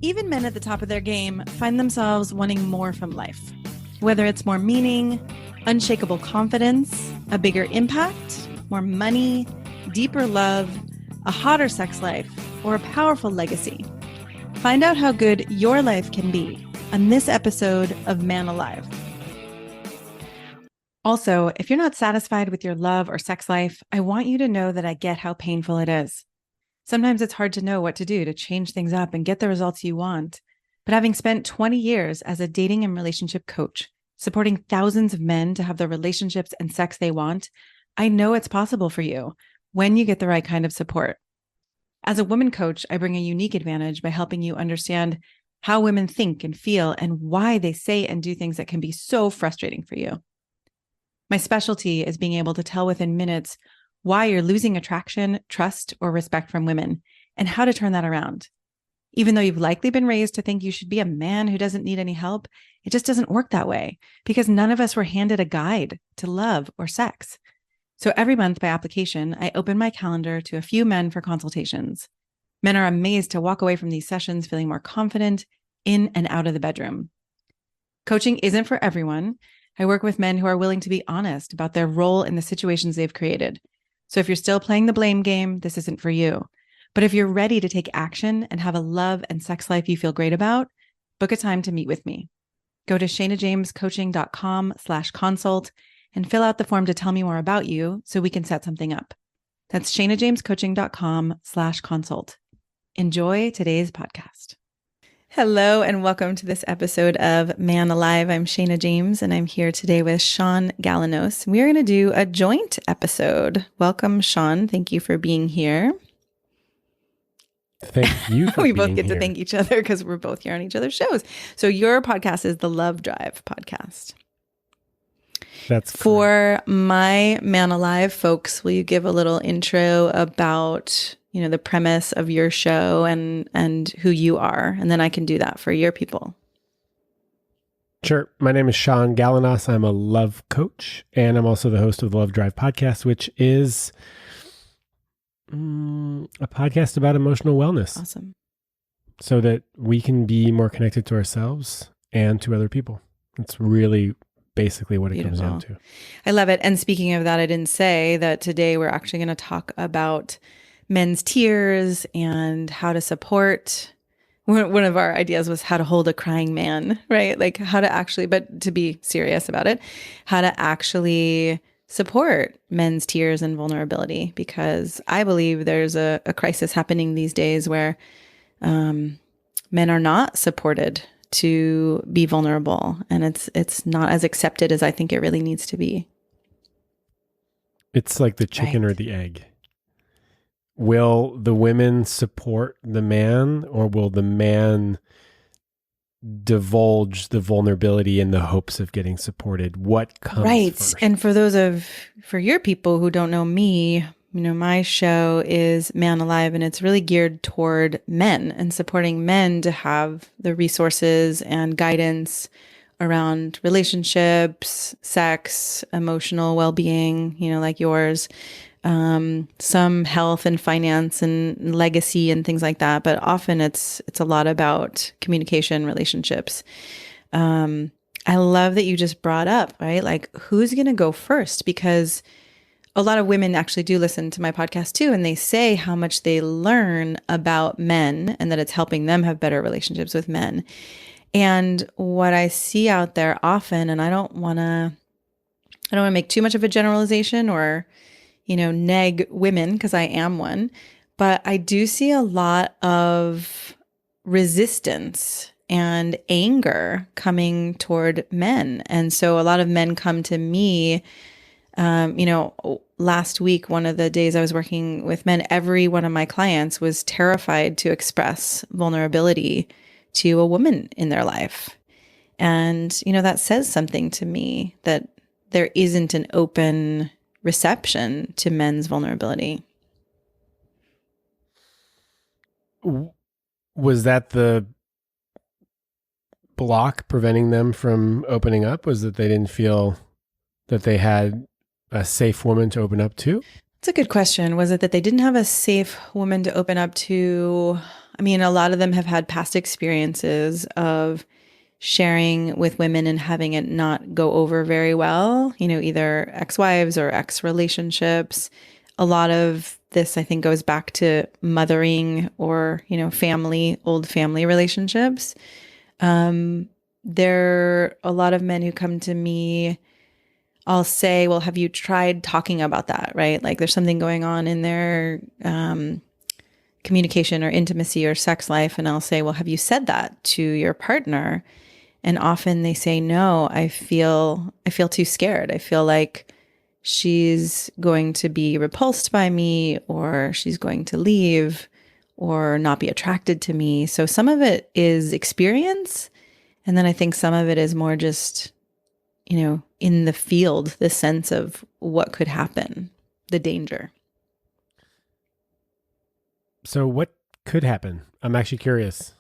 Even men at the top of their game find themselves wanting more from life. Whether it's more meaning, unshakable confidence, a bigger impact, more money, deeper love, a hotter sex life, or a powerful legacy. Find out how good your life can be on this episode of Man Alive. Also, if you're not satisfied with your love or sex life, I want you to know that I get how painful it is. Sometimes it's hard to know what to do to change things up and get the results you want. But having spent 20 years as a dating and relationship coach, supporting thousands of men to have the relationships and sex they want, I know it's possible for you when you get the right kind of support. As a woman coach, I bring a unique advantage by helping you understand how women think and feel and why they say and do things that can be so frustrating for you. My specialty is being able to tell within minutes why you're losing attraction, trust, or respect from women, and how to turn that around. Even though you've likely been raised to think you should be a man who doesn't need any help, it just doesn't work that way because none of us were handed a guide to love or sex. So every month by application, I open my calendar to a few men for consultations. Men are amazed to walk away from these sessions feeling more confident in and out of the bedroom. Coaching isn't for everyone. I work with men who are willing to be honest about their role in the situations they've created. So if you're still playing the blame game, this isn't for you. But if you're ready to take action and have a love and sex life you feel great about, book a time to meet with me. Go to shanajamescoaching.com/consult and fill out the form to tell me more about you so we can set something up. That's shanajamescoaching.com/consult. Enjoy today's podcast. Hello and welcome to this episode of Man Alive. I'm Shana James and I'm here today with Shaun Galanos. We are going to do a joint episode. Welcome, Shaun. Thank you for being here. Thank you for We being both get here. to thank each other because we're both here on each other's shows. So your podcast is the Love Drive podcast. That's for my Man Alive folks. Will you give a little intro about the premise of your show and who you are, and then I can do that for your people. Sure. My name is Shaun Galanos. I'm a love coach, and I'm also the host of the Love Drive podcast, which is a podcast about emotional wellness. Awesome. So that we can be more connected to ourselves and to other people. That's really basically what it comes down to. I love it. And speaking of that, I didn't say that today we're actually going to talk about men's tears and how to support. One of our ideas was how to hold a crying man, right? Like how to actually, but to be serious about it, how to actually support men's tears and vulnerability, because I believe there's a crisis happening these days where men are not supported to be vulnerable, and it's not as accepted as I think it really needs to be. It's like the chicken or the egg. Will the women support the man, or will the man divulge the vulnerability in the hopes of getting supported? What comes first? And for your people who don't know me, my show is Man Alive, and it's really geared toward men and supporting men to have the resources and guidance around relationships, sex, emotional well-being, like yours, some health and finance and legacy and things like that. But often it's a lot about communication, relationships. I love that you just brought up, right? Like who's going to go first? Because a lot of women actually do listen to my podcast too, and they say how much they learn about men and that it's helping them have better relationships with men. And what I see out there often, and I don't want to make too much of a generalization or, neg women, because I am one, but I do see a lot of resistance and anger coming toward men. And so a lot of men come to me. Last week, one of the days I was working with men, every one of my clients was terrified to express vulnerability to a woman in their life. And, that says something to me, that there isn't an open reception to men's vulnerability. Was that the block preventing them from opening up? Was that they didn't feel that they had a safe woman to open up to? It's a good question. Was it that they didn't have a safe woman to open up to? I mean, a lot of them have had past experiences of sharing with women and having it not go over very well, either ex-wives or ex-relationships. A lot of this, I think, goes back to mothering or, old family relationships. There are a lot of men who come to me. I'll say, well, have you tried talking about that? Right? Like there's something going on in their communication or intimacy or sex life. And I'll say, well, have you said that to your partner? And often they say, no, I feel too scared. I feel like she's going to be repulsed by me, or she's going to leave or not be attracted to me. So some of it is experience. And then I think some of it is more just, in the field, the sense of what could happen, the danger. So what could happen? I'm actually curious.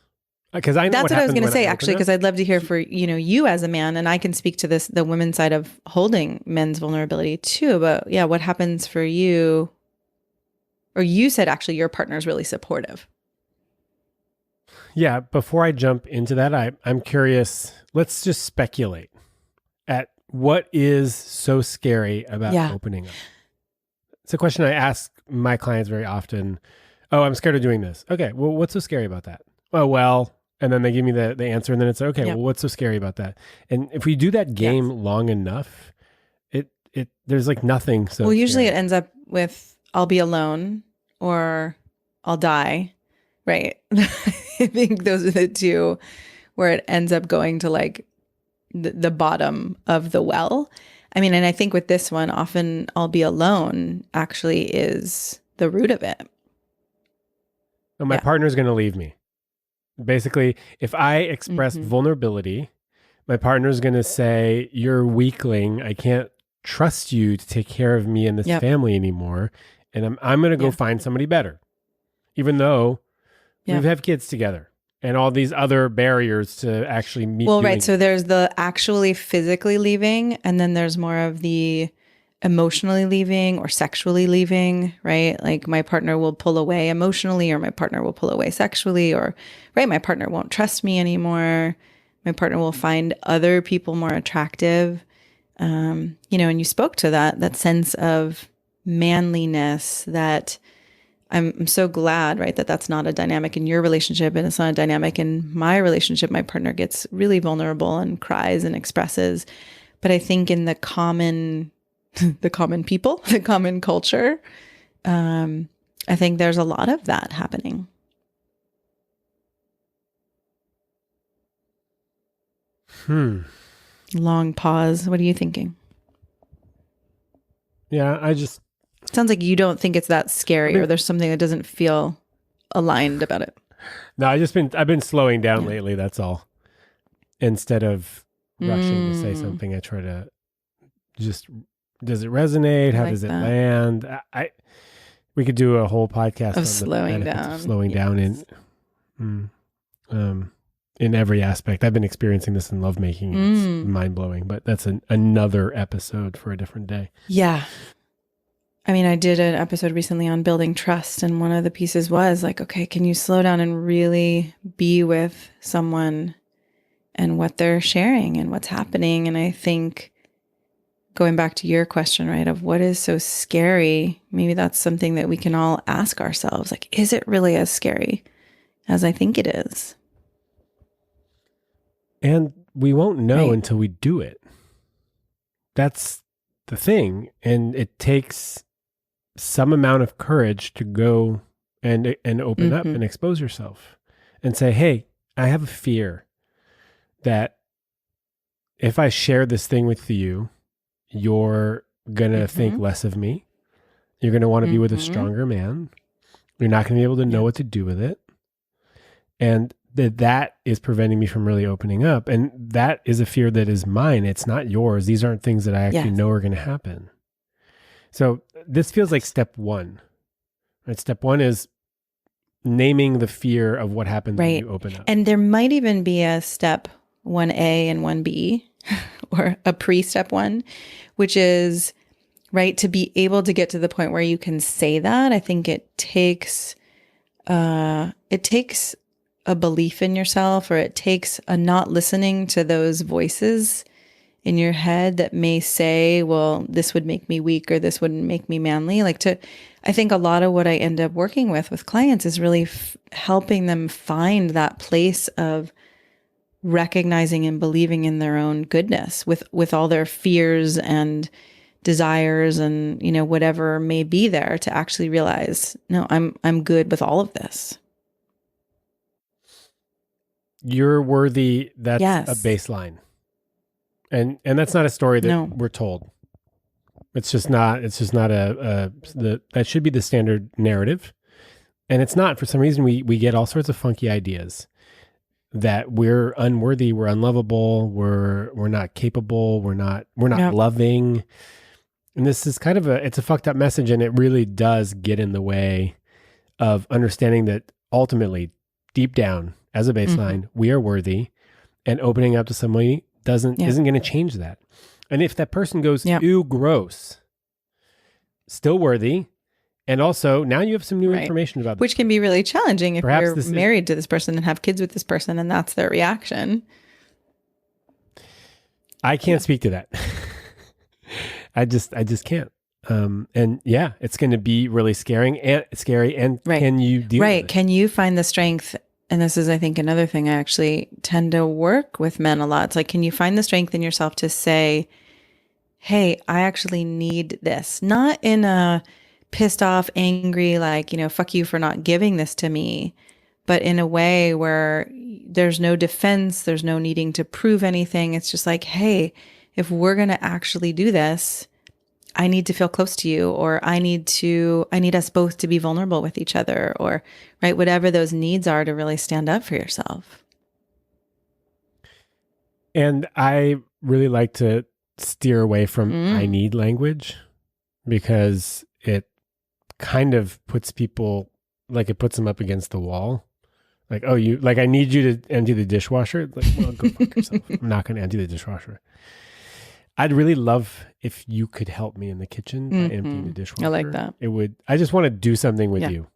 Because I know that's what I was going to say, I actually, because I'd love to hear for, you as a man, and I can speak to this, the women's side of holding men's vulnerability too. But yeah, what happens for you? Or you said actually your partner is really supportive. Yeah. Before I jump into that, I'm curious. Let's just speculate at what is so scary about opening up. It's a question I ask my clients very often. Oh, I'm scared of doing this. Okay. Well, what's so scary about that? Oh, well, and then they give me the answer, and then it's okay. Well, what's so scary about that? And if we do that game long enough, it there's like nothing. So usually it ends up with I'll be alone or I'll die, right? I think those are the two where it ends up going to like the bottom of the well. I mean, and I think with this one, often I'll be alone actually is the root of it. Oh, my partner's going to leave me. Basically, if I express vulnerability, my partner's going to say, you're a weakling. I can't trust you to take care of me and this family anymore. And I'm going to go find somebody better, even though we have kids together and all these other barriers to actually meet. Well, right. So there's the actually physically leaving, and then there's more of the emotionally leaving or sexually leaving, right? Like my partner will pull away emotionally, or my partner will pull away sexually, or right, my partner won't trust me anymore. My partner will find other people more attractive. And you spoke to that sense of manliness that I'm so glad, right, that that's not a dynamic in your relationship, and it's not a dynamic in my relationship. My partner gets really vulnerable and cries and expresses. But I think in the common people, the common culture, I think there's a lot of that happening. Long pause. What are you thinking? Yeah, sounds like you don't think it's that scary, or there's something that doesn't feel aligned about it. No, I've been slowing down lately. That's all. Instead of rushing to say something, I try to just, does it resonate? How does it land? We could do a whole podcast of slowing down. Slowing down in every aspect. I've been experiencing this in lovemaking. It's mind blowing, but that's another episode for a different day. Yeah. I mean, I did an episode recently on building trust, and one of the pieces was like, okay, can you slow down and really be with someone and what they're sharing and what's happening? And I think going back to your question, right, of what is so scary, maybe that's something that we can all ask ourselves. Like, is it really as scary as I think it is? And we won't know until we do it. That's the thing. And it takes some amount of courage to go and open up and expose yourself and say, hey, I have a fear that if I share this thing with you, you're going to think less of me. You're going to want to be with a stronger man. You're not going to be able to know what to do with it. And that is preventing me from really opening up. And that is a fear that is mine. It's not yours. These aren't things that I actually know are going to happen. So this feels like step one. Right? Step one is naming the fear of what happens when you open up. And there might even be a step 1A and 1B or a pre-step one, which is right? To be able to get to the point where you can say that, I think it takes a belief in yourself, or it takes a not listening to those voices in your head that may say, well, this would make me weak, or this wouldn't make me manly. I think a lot of what I end up working with clients is really helping them find that place of recognizing and believing in their own goodness with all their fears and desires and, whatever may be there, to actually realize, no, I'm good with all of this. You're worthy. That's Yes. a baseline. And that's not a story that we're told. It's just not that should be the standard narrative. And it's not. For some reason, we get all sorts of funky ideas that we're unworthy, we're unlovable, we're not capable, we're not loving. And this is kind of it's a fucked up message, and it really does get in the way of understanding that ultimately, deep down, as a baseline, we are worthy, and opening up to somebody isn't going to change that. And if that person goes, ew, gross, still worthy. And also, now you have some new information about this. Which can be really challenging if you're married to this person and have kids with this person, and that's their reaction. I can't speak to that. I just can't. And it's going to be really scary. And can you deal with it? Can you find the strength? And this is, I think, another thing I actually tend to work with men a lot. It's like, can you find the strength in yourself to say, hey, I actually need this? Not in a pissed off, angry, fuck you for not giving this to me, but in a way where there's no defense, there's no needing to prove anything. It's just like, hey, if we're going to actually do this, I need to feel close to you, or I need us both to be vulnerable with each other, or whatever those needs are, to really stand up for yourself. And I really like to steer away from I need language, because it kind of puts people, it puts them up against the wall. I need you to empty the dishwasher. Well, go fuck yourself. I'm not going to empty the dishwasher. I'd really love if you could help me in the kitchen by emptying the dishwasher. I like that. I just want to do something with you,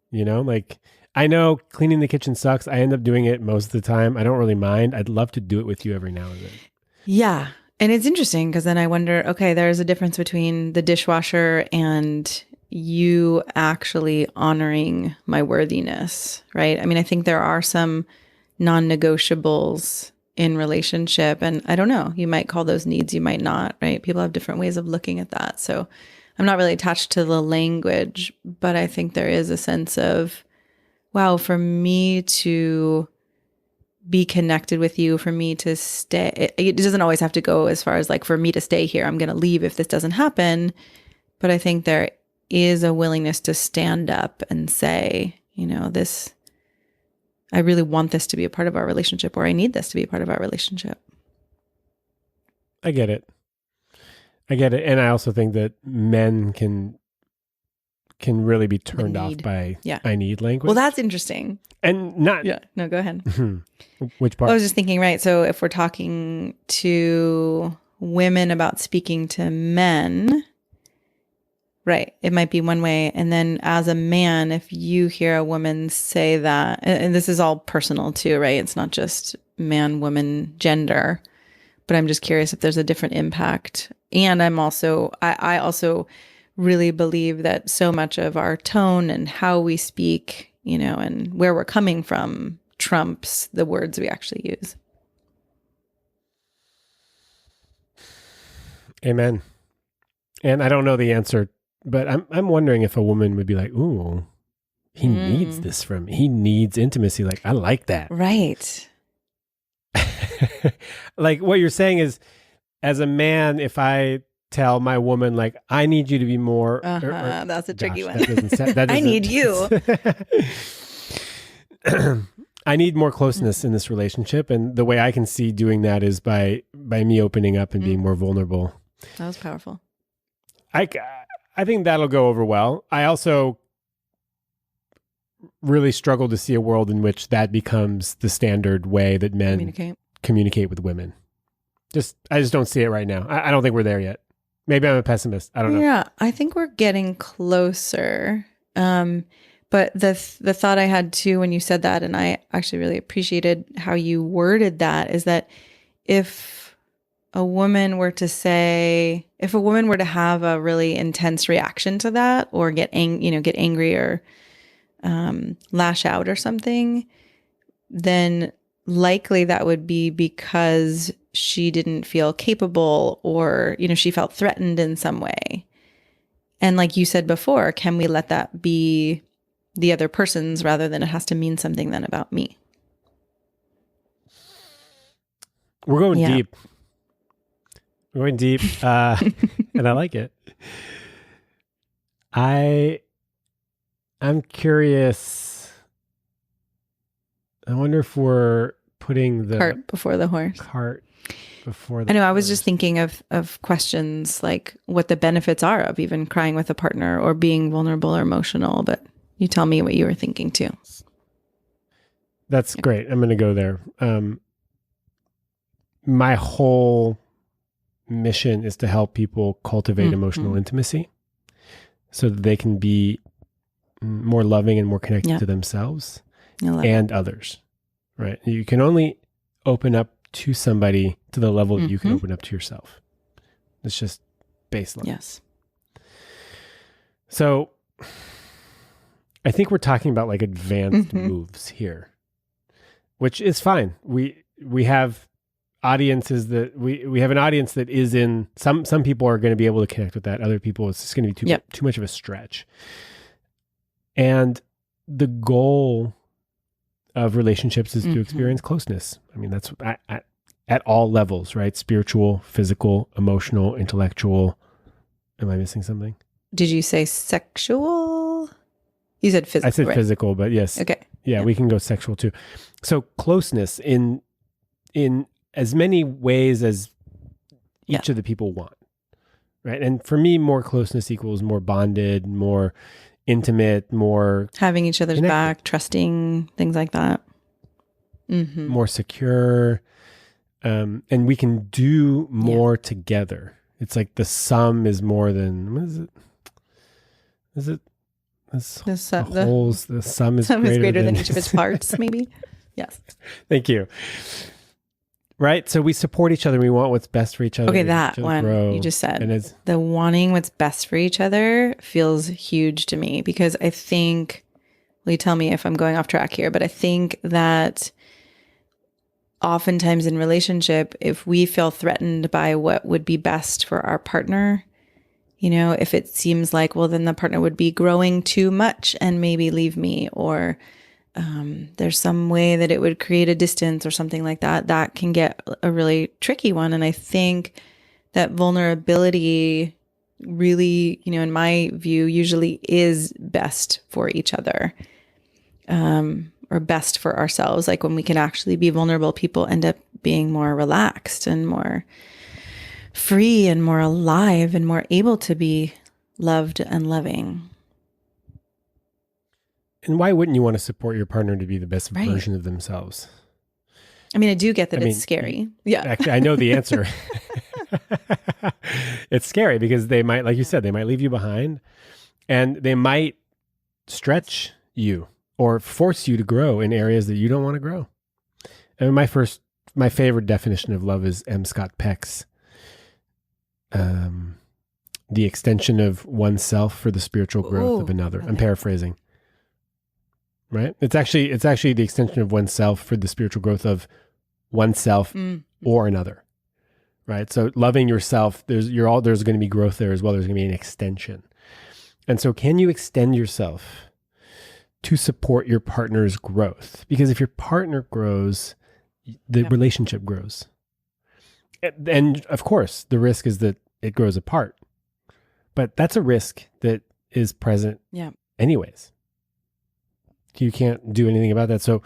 I know cleaning the kitchen sucks. I end up doing it most of the time. I don't really mind. I'd love to do it with you every now and then. Yeah. And it's interesting, because then I wonder, okay, there's a difference between the dishwasher and you actually honoring my worthiness, right? I mean, I think there are some non-negotiables in relationship, and I don't know, you might call those needs, you might not, right? People have different ways of looking at that. So I'm not really attached to the language, but I think there is a sense of, wow, for me to be connected with you, for me to stay, it doesn't always have to go as far as for me to stay here, I'm going to leave if this doesn't happen. But I think there is a willingness to stand up and say, I really want this to be a part of our relationship, or I need this to be a part of our relationship. I get it. And I also think that men can really be turned off by I need language. Well, that's interesting. And not... Yeah. No, go ahead. Which part? I was just thinking, right. So if we're talking to women about speaking to men, right, it might be one way. And then as a man, if you hear a woman say that, and this is all personal too, right? It's not just man, woman, gender, but I'm just curious if there's a different impact. And I also really believe that so much of our tone and how we speak, and where we're coming from trumps the words we actually use. Amen. And I don't know the answer, but I'm wondering if a woman would be like, ooh, he needs this from me. He needs intimacy. I like that. Right. What you're saying is, as a man, if I tell my woman, I need you to be more... that's a tricky one. I need you. I need more closeness in this relationship. And the way I can see doing that is by me opening up and being more vulnerable. That was powerful. I think that'll go over well. I also really struggle to see a world in which that becomes the standard way that men communicate with women. I just don't see it right now. I don't think we're there yet. Maybe I'm a pessimist. I don't know. Yeah, I think we're getting closer. But the thought I had too when you said that, and I actually really appreciated how you worded that, is that if a woman were to say, if a woman were to have a really intense reaction to that, or get angry or lash out or something, then likely that would be because she didn't feel capable, or, she felt threatened in some way. And like you said before, can we let that be the other person's rather than it has to mean something then about me? We're going deep. We're going deep. And I like it. I'm curious. I wonder if we're putting the cart before the horse. I know. I was just thinking of questions like what the benefits are of even crying with a partner or being vulnerable or emotional. But you tell me what you were thinking too. That's great. I'm going to go there. My whole mission is to help people cultivate emotional intimacy so that they can be more loving and more connected to themselves and others, right? You can only open up to somebody to the level that you can open up to yourself. It's just baseline. Yes. So I think we're talking about like advanced moves here, which is fine. We have audiences that we have an audience that is in some people are going to be able to connect with that. Other people, it's just going to be too much of a stretch. And the goal of relationships is to experience closeness. I mean, that's at all levels, right? Spiritual, physical, emotional, intellectual. Am I missing something? Did you say sexual? You said physical. I said right? physical, but yes. Okay. Yeah, we can go sexual too. So closeness in as many ways as each of the people want, right? And for me, more closeness equals more bonded, more intimate, more having each other's connected. back, trusting, things like that. More secure. And we can do more together. It's like the sum is more than, what is it? Is it? The sum is greater than each of its parts, maybe. Yes. Thank you. Right? So we support each other. We want what's best for each other. Okay, that one you just said. And the wanting what's best for each other feels huge to me because I think, well, you tell me if I'm going off track here, but I think that oftentimes in relationship, if we feel threatened by what would be best for our partner, if it seems like, well, then the partner would be growing too much and maybe leave me, or there's some way that it would create a distance or something like that, that can get a really tricky one. And I think that vulnerability really, in my view, usually is best for each other, or best for ourselves. Like when we can actually be vulnerable, people end up being more relaxed and more free and more alive and more able to be loved and loving. And why wouldn't you want to support your partner to be the best version of themselves? I mean, I do get that it's scary. Yeah. Actually, I know the answer. It's scary because they might, like you said, they might leave you behind and they might stretch you or force you to grow in areas that you don't want to grow. And my favorite definition of love is M. Scott Peck's, the extension of oneself for the spiritual growth of another. I'm paraphrasing. Right? It's actually the extension of oneself for the spiritual growth of oneself or another. Right? So loving yourself, there's going to be growth there as well. There's going to be an extension. And so can you extend yourself to support your partner's growth? Because if your partner grows, the relationship grows. And of course, the risk is that it grows apart. But that's a risk that is present anyways. You can't do anything about that. So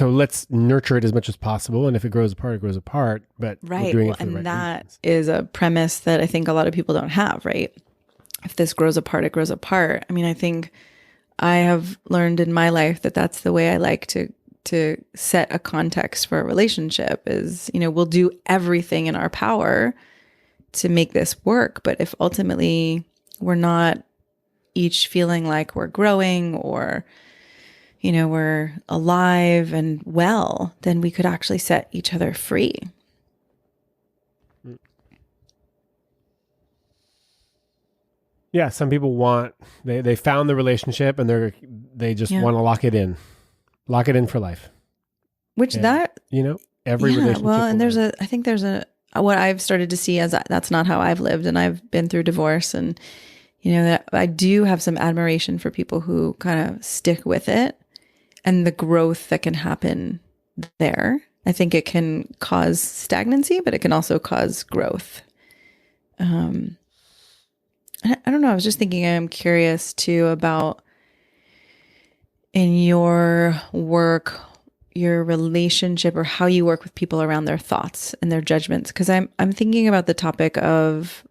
let's nurture it as much as possible. And if it grows apart, it grows apart. But we're doing it for the right and that reasons. is a premise that I think a lot of people don't have, right? If this grows apart, it grows apart. I mean, I think I have learned in my life that that's the way I like to set a context for a relationship is, we'll do everything in our power to make this work. But if ultimately we're not each feeling like we're growing or, we're alive and well, then we could actually set each other free. Yeah, some people they found the relationship and they just want to lock it in for life. Which and, every relationship. Well, and I think there's what I've started to see as that's not how I've lived, and I've been through divorce, and that I do have some admiration for people who kind of stick with it and the growth that can happen there. I think it can cause stagnancy, but it can also cause growth. I don't know. I was just thinking, I'm curious too about in your work, your relationship, or how you work with people around their thoughts and their judgments. Because I'm thinking about the topic of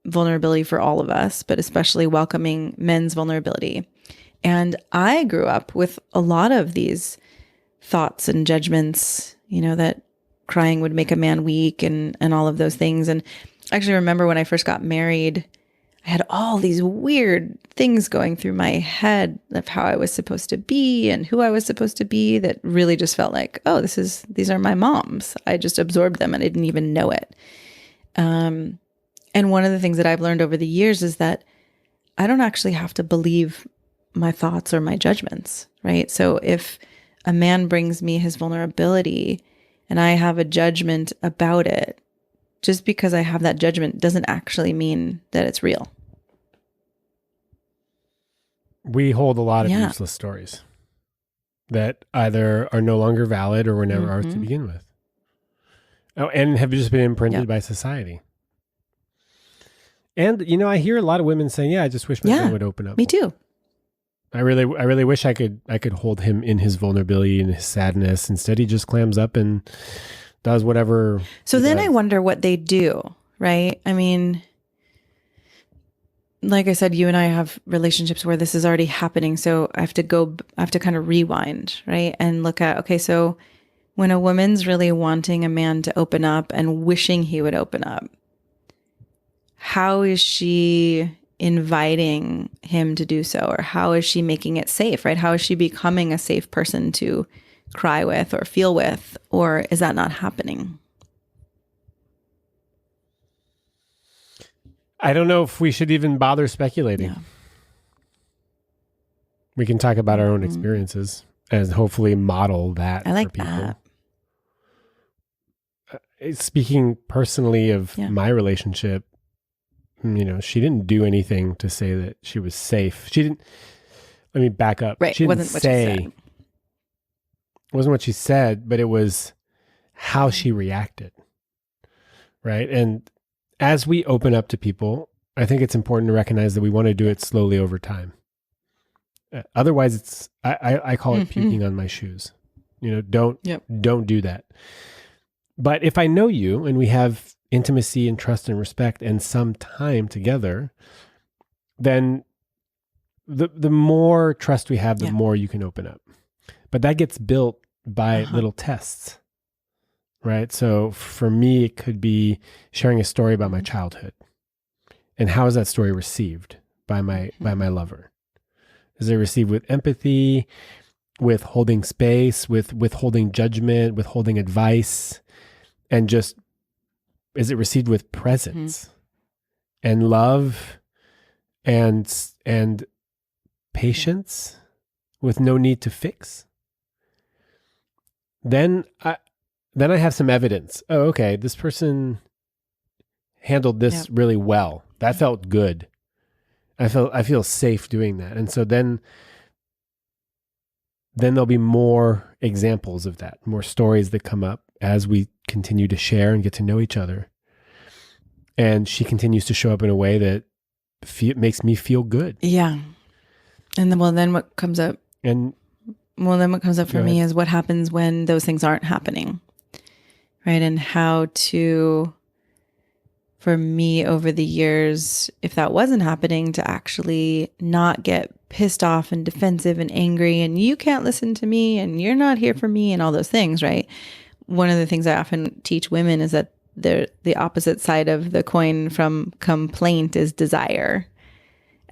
vulnerability for all of us, but especially welcoming men's vulnerability. And I grew up with a lot of these thoughts and judgments, that crying would make a man weak and all of those things. And I actually remember when I first got married, I had all these weird things going through my head of how I was supposed to be and who I was supposed to be that really just felt like, oh, these are my moms. I just absorbed them and I didn't even know it. And one of the things that I've learned over the years is that I don't actually have to believe my thoughts or my judgments, right? So if a man brings me his vulnerability and I have a judgment about it, just because I have that judgment doesn't actually mean that it's real. We hold a lot of useless stories that either are no longer valid or were never ours to begin with. Oh, and have just been imprinted by society. And, I hear a lot of women saying, I just wish my son would open up. Me too. I really wish I could hold him in his vulnerability and his sadness. Instead, he just clams up and does whatever. So then I wonder what they do, right? I mean, like I said, you and I have relationships where this is already happening. So I have to kind of rewind, right? And look at, okay, so when a woman's really wanting a man to open up and wishing he would open up, how is she inviting him to do so? Or how is she making it safe, right? How is she becoming a safe person to cry with or feel with, or is that not happening? I don't know if we should even bother speculating. Yeah. We can talk about our own experiences and hopefully model that. I like for people. that. Speaking personally of my relationship, she didn't do anything to say that she was safe. She didn't. Let me back up. Right. She didn't wasn't what she said. It wasn't what she said, but it was how she reacted. Right. And as we open up to people, I think it's important to recognize that we want to do it slowly over time. Otherwise, I call it puking on my shoes. Don't do that. But if I know you and we have intimacy and trust and respect and some time together, then the more trust we have, the more you can open up. But that gets built by little tests, right? So for me, it could be sharing a story about my childhood. And how is that story received by my lover? Is it received with empathy, with holding space, with withholding judgment, withholding advice, and just, is it received with presence and love and patience with no need to fix? Then I have some evidence. Oh, okay, this person handled this really well. That felt good. I feel safe doing that. And so then there'll be more examples of that, more stories that come up as we continue to share and get to know each other. And she continues to show up in a way that makes me feel good. Yeah. And then what comes up? What comes up for me is what happens when those things aren't happening, right? And how to, for me over the years, if that wasn't happening, to actually not get pissed off and defensive and angry and you can't listen to me and you're not here for me and all those things, right? One of the things I often teach women is that the opposite side of the coin from complaint is desire.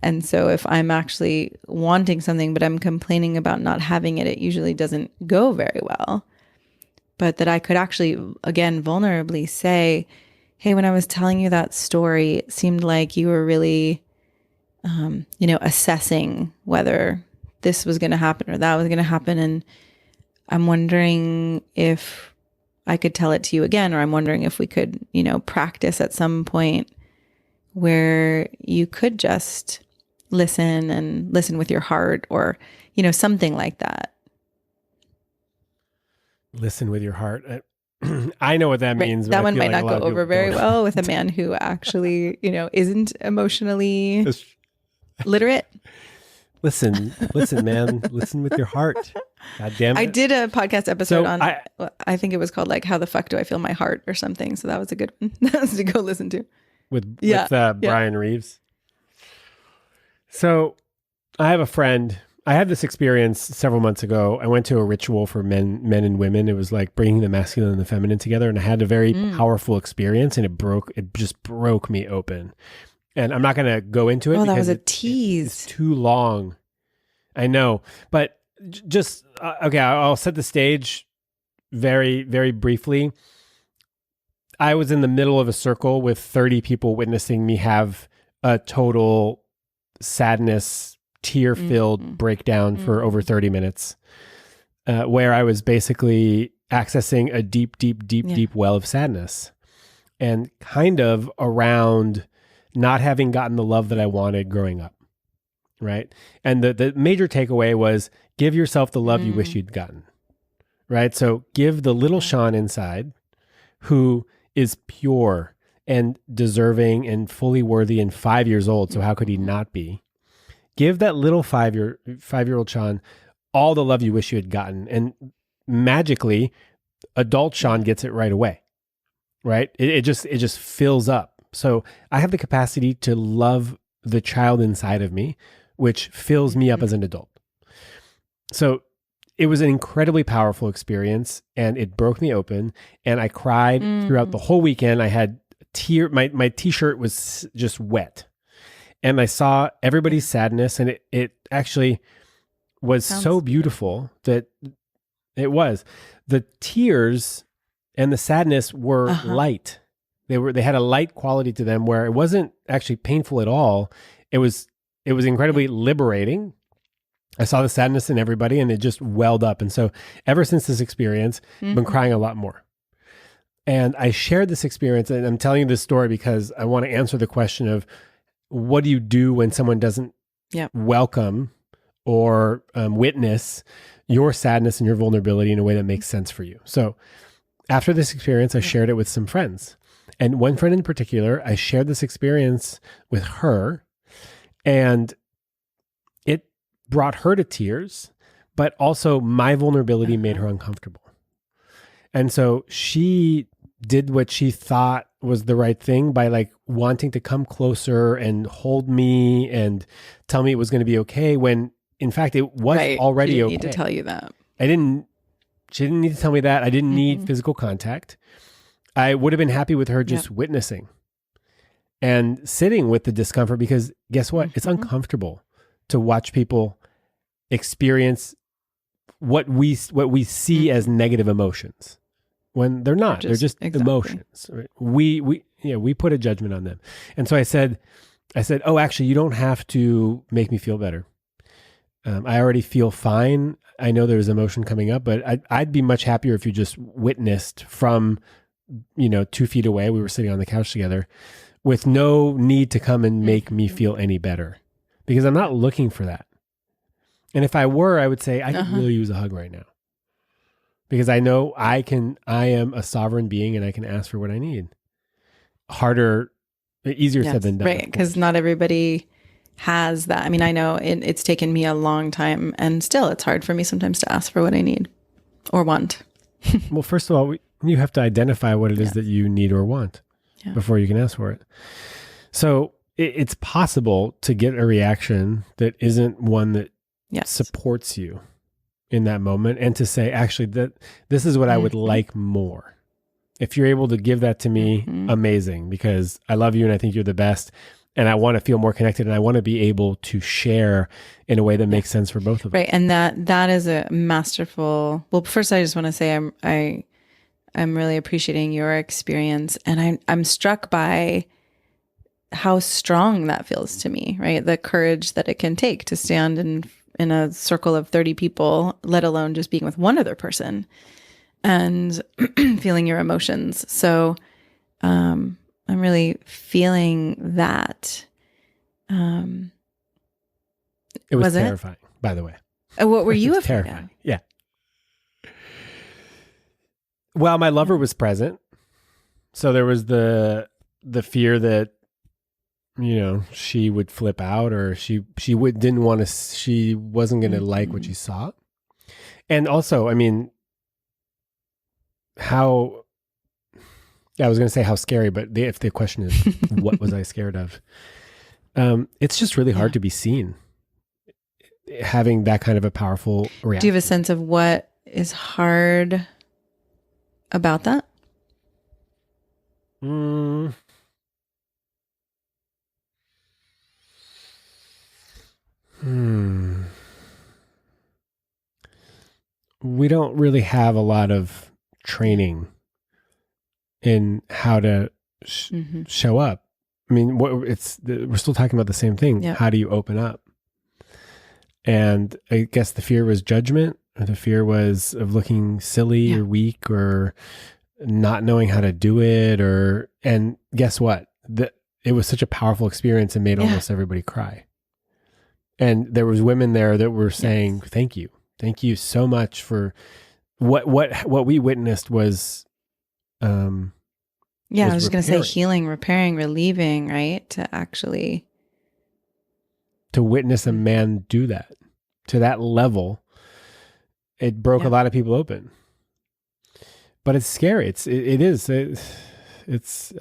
And so if I'm actually wanting something, but I'm complaining about not having it, it usually doesn't go very well. But that I could actually, again, vulnerably say, hey, when I was telling you that story, it seemed like you were really, assessing whether this was going to happen or that was going to happen. And I'm wondering if I could tell it to you again, or I'm wondering if we could, practice at some point where you could just listen with your heart, or, something like that. Listen with your heart. I know what that means. That one might not go over very well with a man who actually, isn't emotionally literate. Listen, man. Listen with your heart. God damn it. I did a podcast episode I think it was called like, How the Fuck Do I Feel My Heart or something. So that was a good one. That was to go listen to. With Brian Reeves. So I have a friend. I had this experience several months ago. I went to a ritual for men and women. It was like bringing the masculine and the feminine together. And I had a very powerful experience, and it just broke me open. And I'm not going to go into it. Oh, that was a tease. It's too long. I know. But just, okay, I'll set the stage very, very briefly. I was in the middle of a circle with 30 people witnessing me have a total sadness, tear-filled breakdown for over 30 minutes, where I was basically accessing a deep, deep, deep, deep well of sadness, and kind of around not having gotten the love that I wanted growing up, right? And the major takeaway was give yourself the love you wish you'd gotten, right? So give the little Shaun inside, who is pure and deserving and fully worthy and 5 years old. So how could he not be? Give that little five-year-old Shaun all the love you wish you had gotten. And magically, adult Shaun gets it right away, right? It just fills up. So I have the capacity to love the child inside of me, which fills me up as an adult. So it was an incredibly powerful experience, and it broke me open, and I cried throughout the whole weekend. I had my t-shirt was just wet, and I saw everybody's sadness, and it actually was so beautiful that it was. The tears and the sadness were light. They had a light quality to them, where it wasn't actually painful at all. It was incredibly liberating. I saw the sadness in everybody, and it just welled up. And so ever since this experience, I've been crying a lot more. And I shared this experience, and I'm telling you this story because I want to answer the question of, what do you do when someone doesn't welcome or witness your sadness and your vulnerability in a way that makes sense for you? So after this experience, I shared it with some friends. And one friend in particular, I shared this experience with her, and it brought her to tears, but also my vulnerability made her uncomfortable. And so she did what she thought was the right thing by like wanting to come closer and hold me and tell me it was going to be okay, when in fact it was already okay. She didn't need to tell you that. She didn't need to tell me that. I didn't need physical contact. I would have been happy with her just witnessing and sitting with the discomfort, because guess what? It's uncomfortable to watch people experience what we see as negative emotions when they're not. They're just emotions. Right? We put a judgment on them. And so I said, oh, actually, you don't have to make me feel better. I already feel fine. I know there's emotion coming up, but I'd be much happier if you just witnessed from 2 feet away. We were sitting on the couch together with no need to come and make me feel any better, because I'm not looking for that. And if I were, I would say I could really use a hug right now, because I know I am a sovereign being and I can ask for what I need. Easier said than done. Right. Because not everybody has that. I mean, I know it's taken me a long time, and still it's hard for me sometimes to ask for what I need or want. Well, first of all, you have to identify what it is that you need or want before you can ask for it. So it's possible to get a reaction that isn't one that supports you in that moment, and to say, actually, that this is what I would like more. If you're able to give that to me, Mm-hmm. amazing, because I love you and I think you're the best. And I want to feel more connected, and I want to be able to share in a way that makes sense for both of us. Right. And that is a masterful, well, first I just want to say I'm really appreciating your experience, and I'm struck by how strong that feels to me, right? The courage that it can take to stand in a circle of 30 people, let alone just being with one other person and feeling your emotions. So I'm really feeling that. It was Was it? terrifying, by the way. What were you It was afraid terrifying. of? Yeah. Well, my lover was present. So there was the fear that, she would flip out, or she didn't want to, she wasn't going to like what she saw. And also, I mean, I was going to say how scary, but if the question is, what was I scared of? It's just really hard to be seen having that kind of a powerful reaction. Do you have a sense of what is hard about that? We don't really have a lot of training in how to show up. I mean, we're still talking about the same thing. Yep. How do you open up? And I guess the fear was judgment, or the fear was of looking silly or weak, or not knowing how to do it. And guess what? It was such a powerful experience and made almost everybody cry. And there was women there that were saying, thank you so much for what we witnessed was, I was going to say healing, repairing, relieving, right? To witness a man do that to that level, it broke a lot of people open. But it's scary. It is.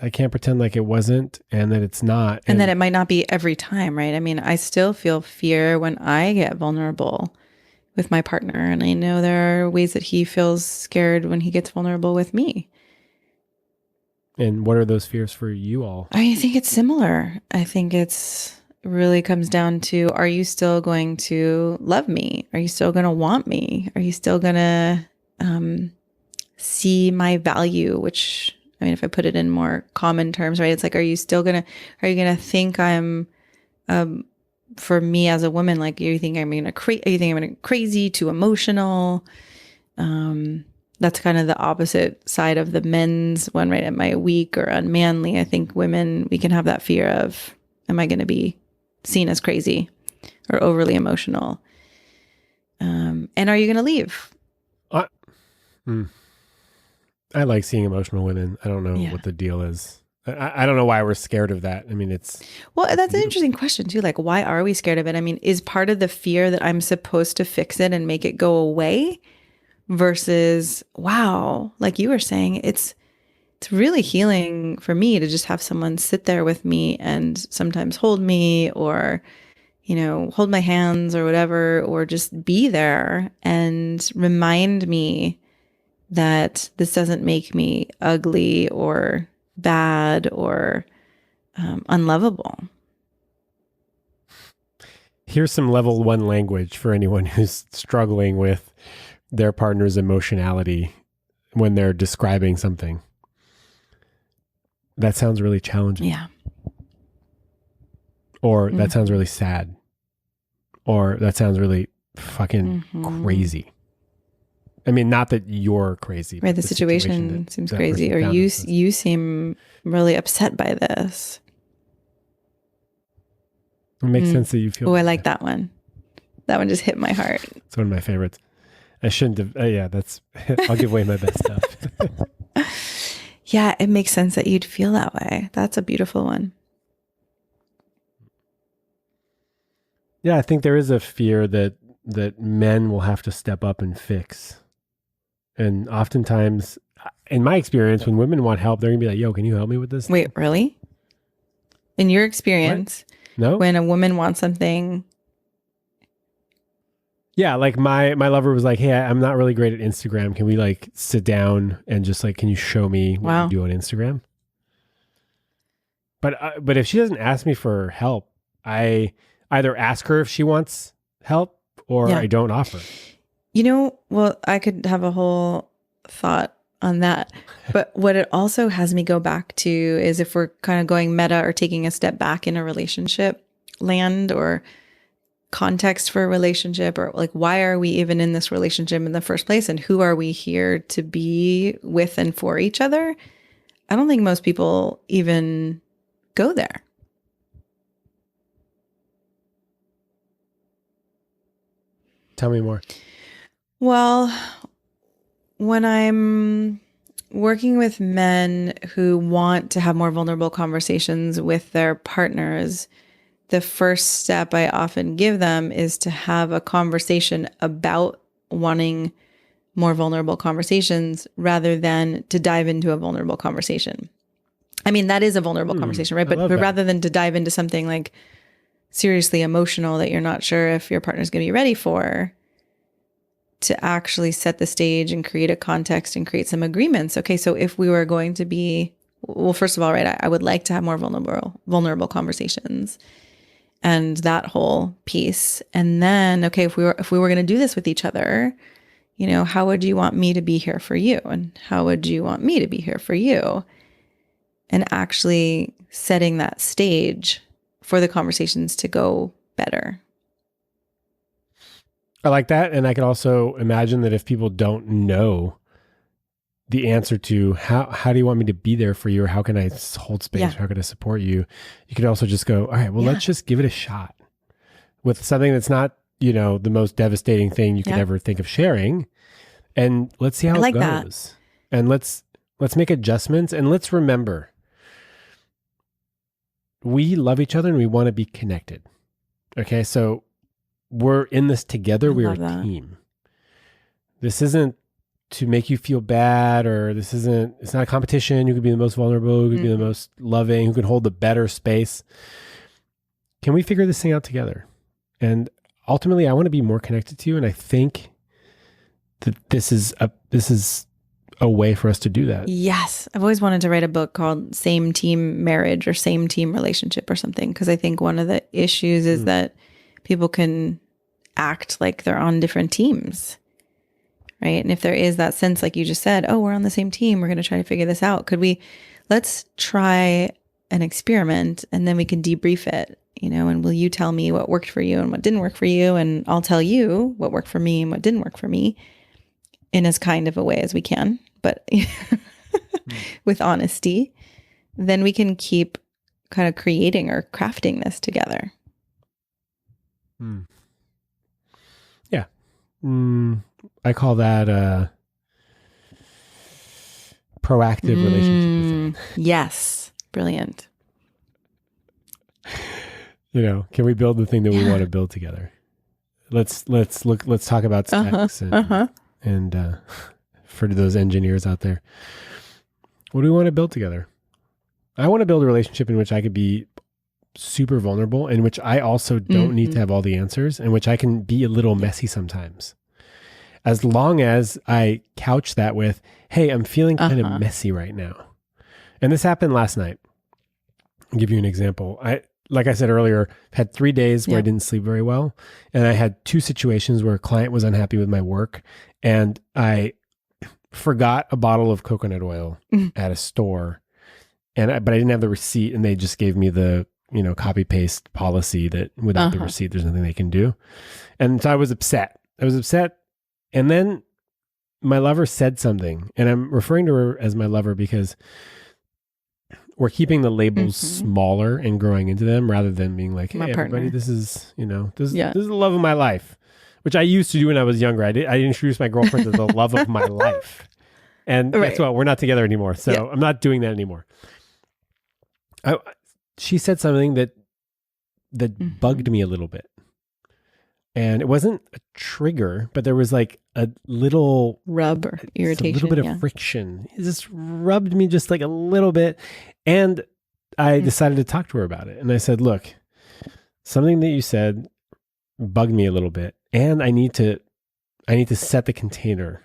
I can't pretend like it wasn't, and that it's not. And that it might not be every time, right? I mean, I still feel fear when I get vulnerable with my partner. And I know there are ways that he feels scared when he gets vulnerable with me. And what are those fears for you all? I think it's similar. I think it's really comes down to, are you still going to love me? Are you still going to want me? Are you still going to see my value? Which, I mean, if I put it in more common terms, right? It's like, are you going to think I'm, for me as a woman, like, you think I'm going to crazy, too emotional? That's kind of the opposite side of the men's one, right? Am I weak or unmanly? I think women, we can have that fear of, am I going to be seen as crazy or overly emotional? And are you going to leave? I like seeing emotional women. I don't know what the deal is. I don't know why we're scared of that. I mean, well, that's an interesting question too. Like, why are we scared of it? I mean, is part of the fear that I'm supposed to fix it and make it go away? Versus, wow, like you were saying, it's really healing for me to just have someone sit there with me and sometimes hold me, or, hold my hands or whatever, or just be there and remind me that this doesn't make me ugly or bad or unlovable. Here's some level 1 language for anyone who's struggling with their partner's emotionality when they're describing something. That sounds really challenging. Yeah. Or that sounds really sad. Or that sounds really fucking crazy. I mean, not that you're crazy. Right, the situation seems crazy. Or you seem really upset by this. It makes sense that you feel. Oh, I like that one. That one just hit my heart. It's one of my favorites. I shouldn't have. I'll give away my best stuff. Yeah, it makes sense that you'd feel that way. That's a beautiful one. Yeah, I think there is a fear that men will have to step up and fix. And oftentimes, in my experience, when women want help, they're going to be like, yo, can you help me with this? Wait, really? In your experience, what? No? When a woman wants something... Yeah, like my lover was like, "Hey, I'm not really great at Instagram. Can we like sit down and just like, can you show me what you Wow. do on Instagram?" But if she doesn't ask me for help, I either ask her if she wants help or Yeah. I don't offer. Well, I could have a whole thought on that. But what it also has me go back to is if we're kind of going meta or taking a step back in a relationship land or context for a relationship, or like, why are we even in this relationship in the first place? And who are we here to be with and for each other? I don't think most people even go there. Tell me more. Well, when I'm working with men who want to have more vulnerable conversations with their partners, the first step I often give them is to have a conversation about wanting more vulnerable conversations rather than to dive into a vulnerable conversation. I mean, that is a vulnerable conversation, right? I But love that. rather than to dive into something like seriously emotional that you're not sure if your partner's going to be ready for, to actually set the stage and create a context and create some agreements. Okay, so if we were going to be, well, first of all, right, I would like to have more vulnerable conversations and that whole piece. And then, okay, if we were going to do this with each other, how would you want me to be here for you? And how would you want me to be here for you? And actually setting that stage for the conversations to go better. I like that. And I could also imagine that if people don't know the answer to how do you want me to be there for you, or how can I hold space, Yeah. or how can I support you, you could also just go, all right, well, let's just give it a shot with something that's not, the most devastating thing you could ever think of sharing. And let's see how it goes. And let's make adjustments, and let's remember we love each other and we want to be connected. Okay. So we're in this together. We are a team. This isn't to make you feel bad, or it's not a competition. You could be the most vulnerable, you could be the most loving, who could hold the better space. Can we figure this thing out together? And ultimately, I want to be more connected to you. And I think that this is a way for us to do that. Yes. I've always wanted to write a book called Same Team Marriage or Same Team Relationship or something. Because I think one of the issues is that people can act like they're on different teams. Right. And if there is that sense, like you just said, oh, we're on the same team, we're going to try to figure this out. Let's try an experiment and then we can debrief it, and will you tell me what worked for you and what didn't work for you? And I'll tell you what worked for me and what didn't work for me in as kind of a way as we can, but with honesty. Then we can keep kind of creating or crafting this together. Yeah. I call that proactive relationship design. Yes. Brilliant. Can we build the thing that we want to build together? Let's talk about specs and for those engineers out there, what do we want to build together? I want to build a relationship in which I could be super vulnerable, in which I also don't need to have all the answers, in which I can be a little messy sometimes. As long as I couch that with, hey, I'm feeling kind of messy right now. And this happened last night. I'll give you an example. Like I said earlier, had 3 days where I didn't sleep very well. And I had 2 situations where a client was unhappy with my work. And I forgot a bottle of coconut oil at a store. But I didn't have the receipt, and they just gave me the, copy paste policy that without the receipt, there's nothing they can do. And so I was upset. And then my lover said something, and I'm referring to her as my lover because we're keeping the labels smaller and growing into them rather than being like, hey, everybody, this is the love of my life, which I used to do when I was younger. I introduced my girlfriend to the love of my life. And guess what? We're not together anymore. So I'm not doing that anymore. She said something that bugged me a little bit. And it wasn't a trigger, but there was like a little rub or irritation. A little bit of friction. It just rubbed me just like a little bit. And I decided to talk to her about it. And I said, look, something that you said bugged me a little bit. And I need to set the container.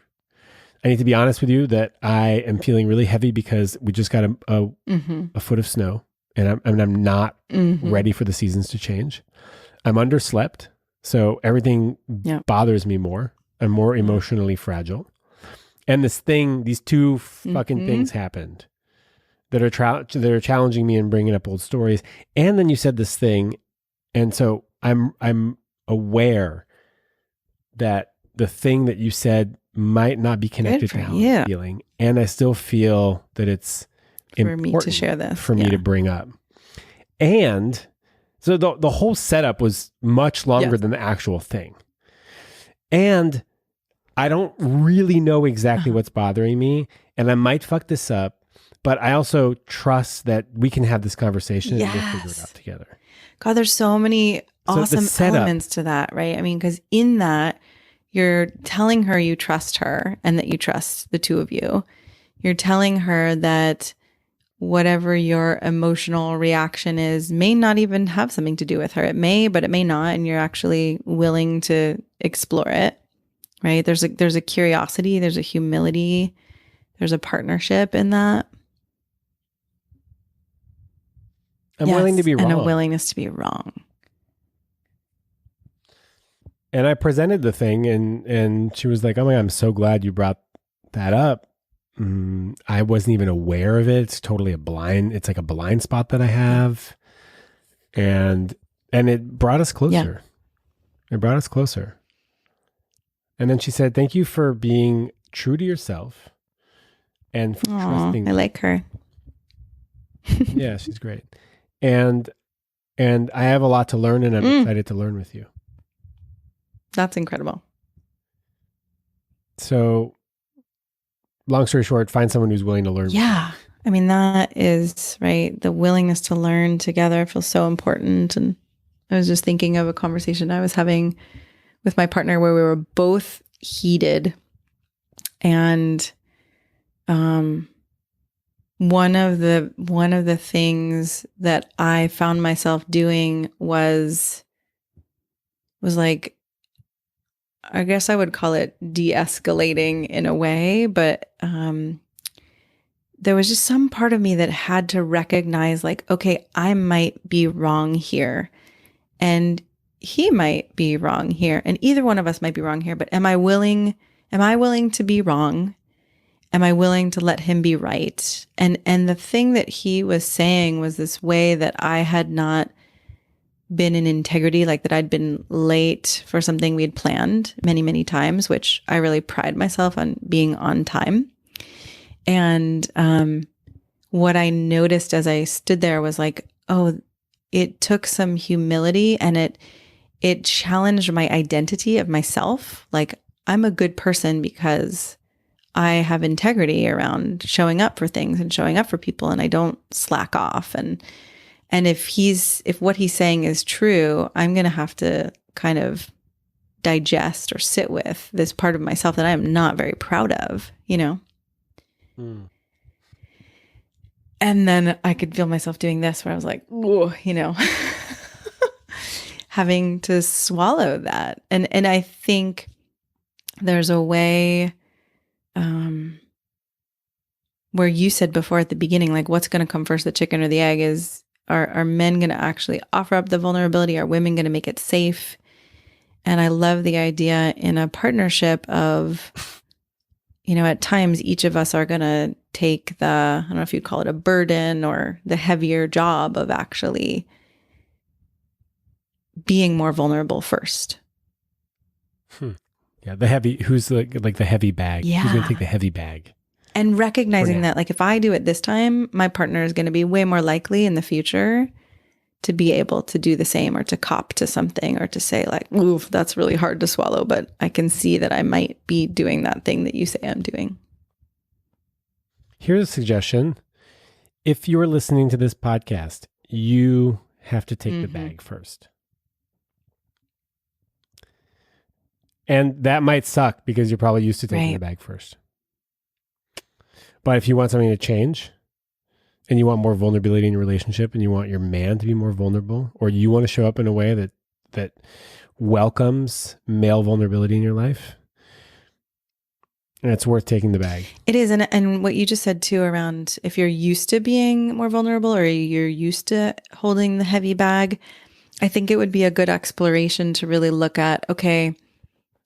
I need to be honest with you that I am feeling really heavy because we just got a foot of snow, and I'm not ready for the seasons to change. I'm underslept, so everything bothers me more. I'm more emotionally fragile. And these two fucking things happened that are challenging me and bringing up old stories. And then you said this thing, and so I'm aware that the thing that you said might not be connected to how I'm feeling, and I still feel that it's for me to share this, for me to bring up. And so the whole setup was much longer than the actual thing, and I don't really know exactly what's bothering me, and I might fuck this up, but I also trust that we can have this conversation and we'll figure it out together. God, there's so many awesome elements to that, right? I mean, because in that, you're telling her you trust her and that you trust the two of you. You're telling her that whatever your emotional reaction is may not even have something to do with her. It may, but it may not. And you're actually willing to explore it, right? There's a curiosity, there's a humility, there's a partnership in that. I'm willing to be wrong. And a willingness to be wrong. And I presented the thing, and she was like, "Oh my God, I'm so glad you brought that up. I wasn't even aware of it. It's totally it's like a blind spot that I have." And it brought us closer. Yeah. It brought us closer. And then she said, "Thank you for being true to yourself and for trusting." I like her. Yeah, she's great. And I have a lot to learn, and I'm excited to learn with you. That's incredible. So, long story short, find someone who's willing to learn. Yeah. I mean, that is, right, the willingness to learn together feels so important. And I was just thinking of a conversation I was having with my partner where we were both heated. And one of the things that I found myself doing was like, I guess I would call it de-escalating in a way, but there was just some part of me that had to recognize, like, okay, I might be wrong here, and he might be wrong here, and either one of us might be wrong here. But am I willing to be wrong? Am I willing to let him be right? And the thing that he was saying was this way that I had not been in integrity, like that I'd been late for something we had planned many, many times, which I really pride myself on being on time. And what I noticed as I stood there was like, oh, it took some humility, and it challenged my identity of myself. Like, I'm a good person because I have integrity around showing up for things and showing up for people, and I don't slack off. And if what he's saying is true, I'm going to have to kind of digest or sit with this part of myself that I am not very proud of, you know? And then I could feel myself doing this where I was like, whoa, you know, having to swallow that. And I think there's a way where you said before at the beginning, like, what's going to come first, the chicken or the egg? Are men going to actually offer up the vulnerability? Are women going to make it safe? And I love the idea in a partnership of, you know, at times each of us are going to take I don't know if you'd call it a burden or the heavier job of actually being more vulnerable first. Yeah, who's like the heavy bag? Yeah. Who's going to take the heavy bag? And recognizing that, like, if I do it this time, my partner is going to be way more likely in the future to be able to do the same, or to cop to something, or to say like, oof, that's really hard to swallow, but I can see that I might be doing that thing that you say I'm doing. Here's a suggestion. If you're listening to this podcast, you have to take the bag first. And that might suck because you're probably used to taking the bag first. But if you want something to change, and you want more vulnerability in your relationship, and you want your man to be more vulnerable, or you want to show up in a way that welcomes male vulnerability in your life. And it's worth taking the bag. It is. And what you just said too around if you're used to being more vulnerable or you're used to holding the heavy bag, I think it would be a good exploration to really look at, okay,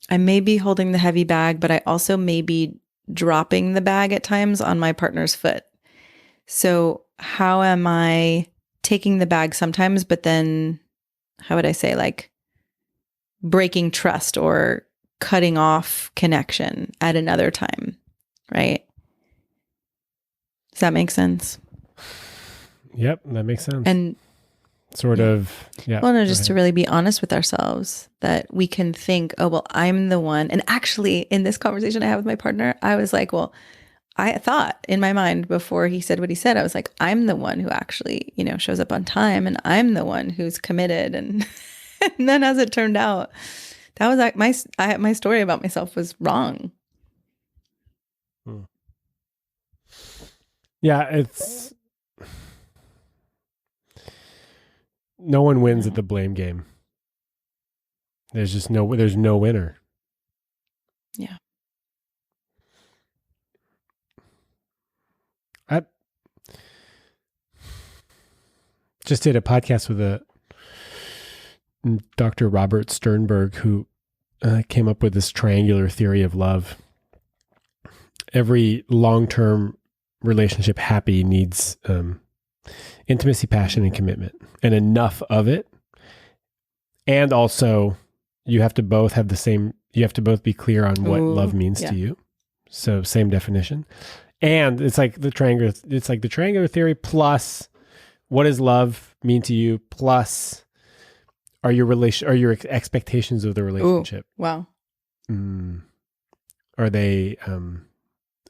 I may be holding the heavy bag, but I also may be dropping the bag at times on my partner's foot. So how am I taking the bag sometimes, but then how would I say, like breaking trust or cutting off connection at another time, right? Does that make sense? Yep, that makes sense. And sort of, yeah. Well, no, just to really be honest with ourselves that we can think, oh, well, I'm the one. And actually, in this conversation I had with my partner, I was like, well, I thought in my mind before he said what he said, I was like, I'm the one who actually, shows up on time, and I'm the one who's committed. And, and then as it turned out, that was like my story about myself was wrong. Yeah, it's no one wins at the blame game. There's no winner. Yeah. I just did a podcast with Dr. Robert Sternberg, who came up with this triangular theory of love. Every long-term relationship happy needs intimacy, passion, and commitment, and enough of it. And also, you have to both be clear on what love means to you. So same definition. And it's like the triangular theory plus what does love mean to you plus are your expectations of the relationship. Ooh, wow. Are they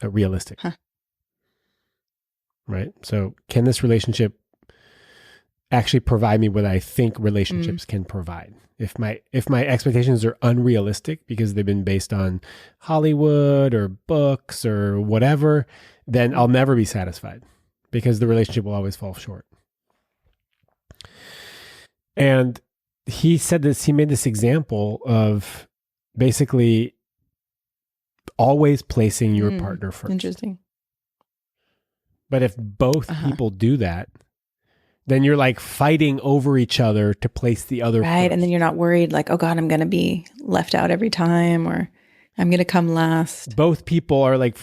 realistic? Huh. Right? So can this relationship actually provide me what I think relationships can provide? If my expectations are unrealistic because they've been based on Hollywood or books or whatever, then I'll never be satisfied because the relationship will always fall short. And he made this example of basically always placing your partner first. Interesting. But if both people do that, then you're like fighting over each other to place the other right. first. And then you're not worried like, oh God, I'm going to be left out every time, or I'm going to come last. Both people are like,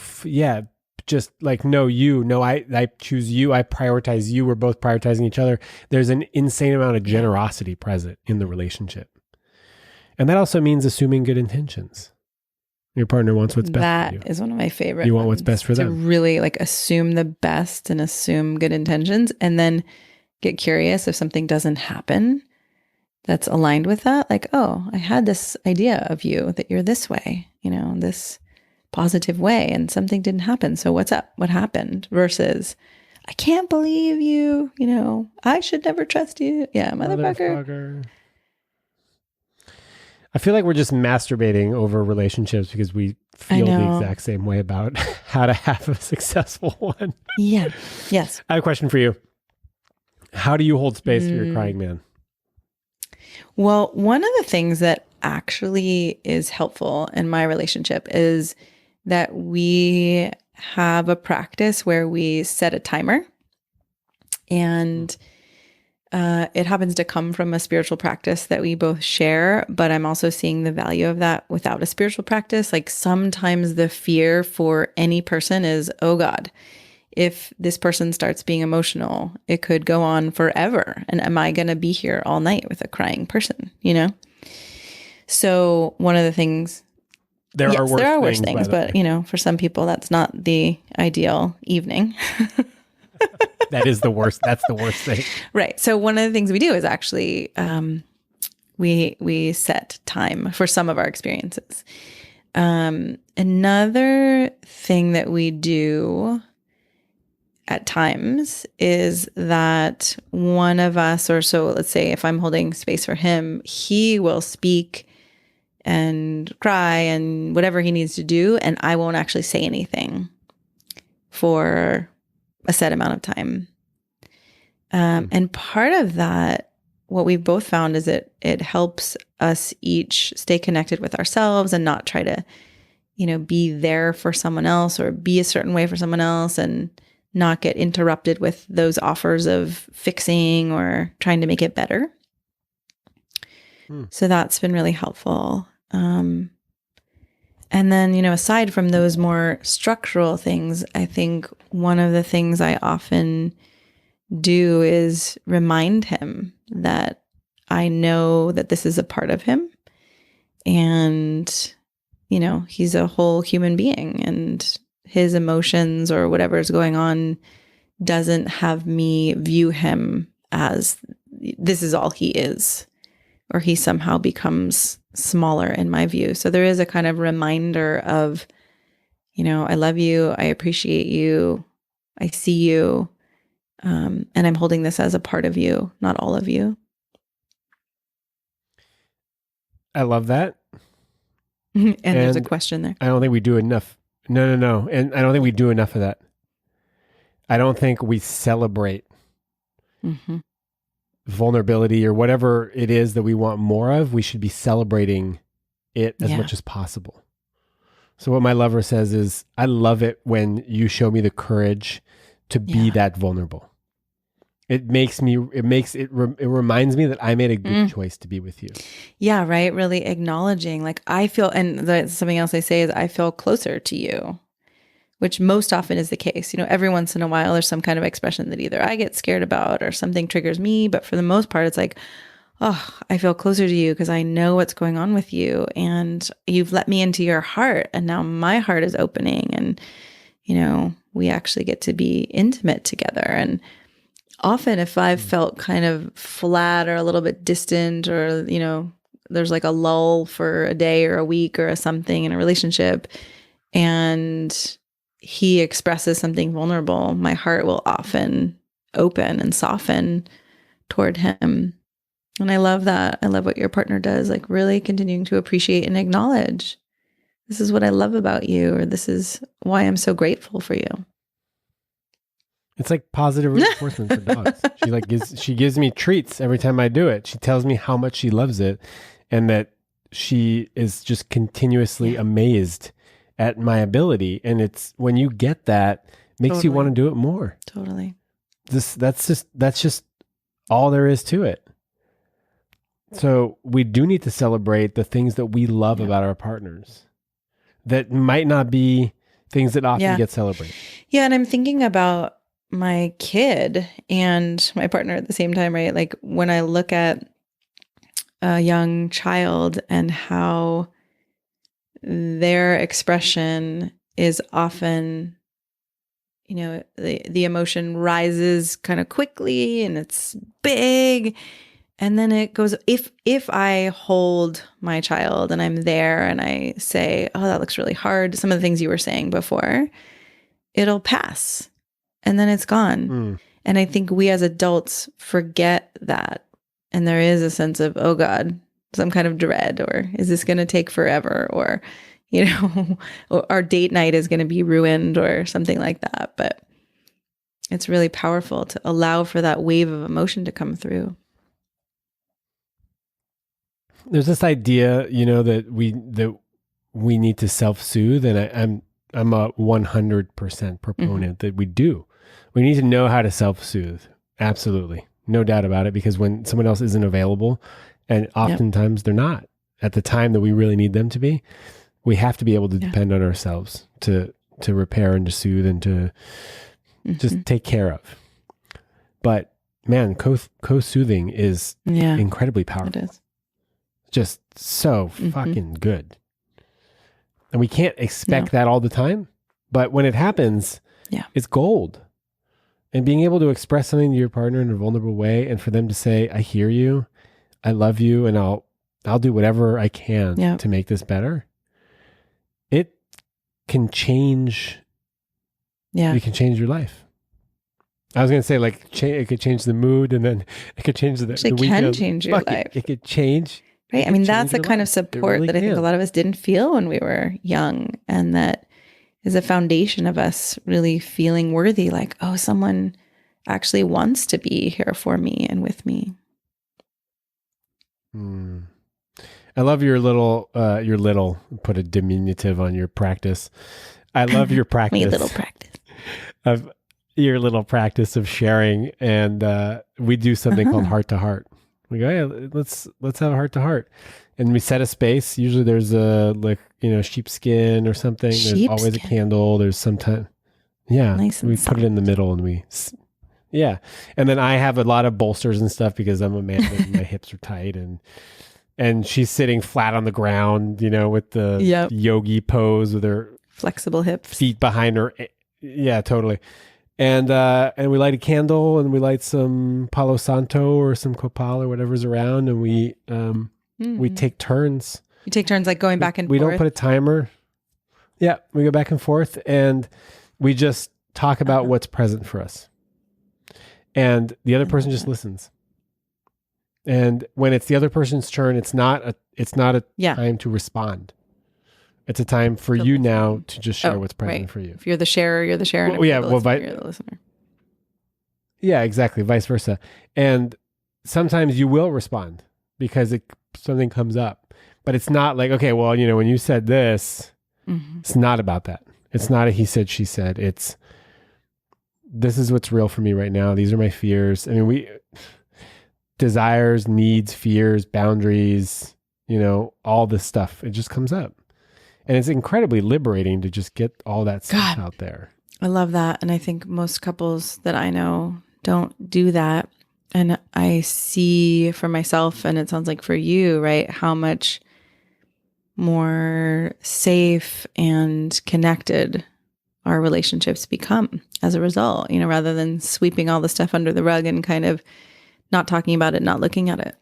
just like, I choose you. I prioritize you. We're both prioritizing each other. There's an insane amount of generosity present in the relationship. And that also means assuming good intentions. Your partner wants what's best for you. That is one of my favorite. You want what's best for them. To really like assume the best and assume good intentions, and then get curious if something doesn't happen that's aligned with that. Like, oh, I had this idea of you that you're this way, this positive way, and something didn't happen. So what's up? What happened? Versus, I can't believe you, I should never trust you. Yeah, motherfucker. I feel like we're just masturbating over relationships because we feel the exact same way about how to have a successful one. Yeah. Yes. I have a question for you. How do you hold space for your crying man? Well, one of the things that actually is helpful in my relationship is that we have a practice where we set a timer, and it happens to come from a spiritual practice that we both share, but I'm also seeing the value of that without a spiritual practice. Like sometimes the fear for any person is, oh God, if this person starts being emotional, it could go on forever. And am I going to be here all night with a crying person, So one of the things, there are worse things, but for some people, that's not the ideal evening. That is the worst. That's the worst thing. Right. So one of the things we do is actually we set time for some of our experiences. Another thing that we do at times is that one of us, or so let's say if I'm holding space for him, he will speak and cry and whatever he needs to do, and I won't actually say anything for a set amount of time. And part of that what we've both found is it helps us each stay connected with ourselves and not try to, be there for someone else or be a certain way for someone else, and not get interrupted with those offers of fixing or trying to make it better. So that's been really helpful. And then, aside from those more structural things, I think one of the things I often do is remind him that I know that this is a part of him, and, he's a whole human being, and his emotions or whatever is going on doesn't have me view him as this is all he is, or he somehow becomes smaller in my view. So there is a kind of reminder of, I love you, I appreciate you, I see you, and I'm holding this as a part of you, not all of you. I love that. And there's a question there. I don't think we do enough. No. And I don't think we do enough of that. I don't think we celebrate vulnerability or whatever it is that we want more of. We should be celebrating it as much as possible. So what my lover says is, I love it when you show me the courage to be that vulnerable. It reminds me that I made a good choice to be with you. Yeah, right. Really acknowledging, like, I feel, and something else I say is, I feel closer to you, which most often is the case. Every once in a while there's some kind of expression that either I get scared about or something triggers me. But for the most part, it's like, oh, I feel closer to you because I know what's going on with you, and you've let me into your heart, and now my heart is opening, and, we actually get to be intimate together. And often if I've felt kind of flat or a little bit distant, or, there's like a lull for a day or a week or something in a relationship, and he expresses something vulnerable, my heart will often open and soften toward him. And I love that. I love what your partner does, like really continuing to appreciate and acknowledge, this is what I love about you, or this is why I'm so grateful for you. It's like positive reinforcement for dogs. She gives me treats every time I do it. She tells me how much she loves it, and that she is just continuously amazed at my ability. And it's when you get that, makes you want to do it more. Totally. That's just all there is to it. So we do need to celebrate the things that we love about our partners that might not be things that often get celebrated. Yeah. And I'm thinking about my kid and my partner at the same time, right? Like when I look at a young child and how their expression is often, the emotion rises kind of quickly and it's big. And then it goes, if I hold my child and I'm there and I say, oh, that looks really hard, some of the things you were saying before, it'll pass and then it's gone. And I think we as adults forget that. And there is a sense of, oh God, some kind of dread, or is this going to take forever? Or, or our date night is going to be ruined or something like that. But it's really powerful to allow for that wave of emotion to come through. There's this idea, that we need to self-soothe, and I'm a 100% proponent that we do. We need to know how to self-soothe. Absolutely. No doubt about it, because when someone else isn't available, and oftentimes they're not at the time that we really need them to be, we have to be able to depend on ourselves to repair and to soothe and to just take care of. But man, co-soothing is incredibly powerful. It is. Just so fucking good. And we can't expect that all the time, but when it happens, it's gold. And being able to express something to your partner in a vulnerable way, and for them to say, I hear you, I love you, and I'll do whatever I can to make this better. It can change. It can change your life. I was going to say, like, it could change the mood, and then it could change the weekend. It can change your life. It could change. Right. I mean, that's the kind of support that I think a lot of us didn't feel when we were young. And that is a foundation of us really feeling worthy, like, oh, someone actually wants to be here for me and with me. Hmm. I love your little, put a diminutive on your practice. I love your Me practice little practice. of your little practice of sharing. And we do something called heart to heart. We go, hey, let's have a heart to heart. And we set a space. Usually there's a, like, sheepskin or something. There's always a candle. There's sometimes, yeah, nice and we put it in the middle and yeah. And then I have a lot of bolsters and stuff because I'm a man and my hips are tight, and she's sitting flat on the ground, with the yogi pose with her flexible hips, feet behind her. Yeah, totally. And we light a candle and we light some Palo Santo or some copal or whatever's around, and we take turns. You take turns, like going back and we forth. We don't put a timer. Yeah, we go back and forth and we just talk about what's present for us. And the other person just listens. And when it's the other person's turn, it's not a time to respond. It's a time for you now to just share what's present for you. If you're the sharer, you're the sharer. Well, you're the listener. Yeah, exactly. Vice versa. And sometimes you will respond because something comes up, but it's not like, okay, well, when you said this, it's not about that. It's not a he said, she said. It's, this is what's real for me right now. These are my fears. I mean, desires, needs, fears, boundaries, all this stuff. It just comes up. And it's incredibly liberating to just get all that stuff out there. I love that. And I think most couples that I know don't do that. And I see for myself, and it sounds like for you, right, how much more safe and connected our relationships become as a result, rather than sweeping all the stuff under the rug and kind of not talking about it, not looking at it.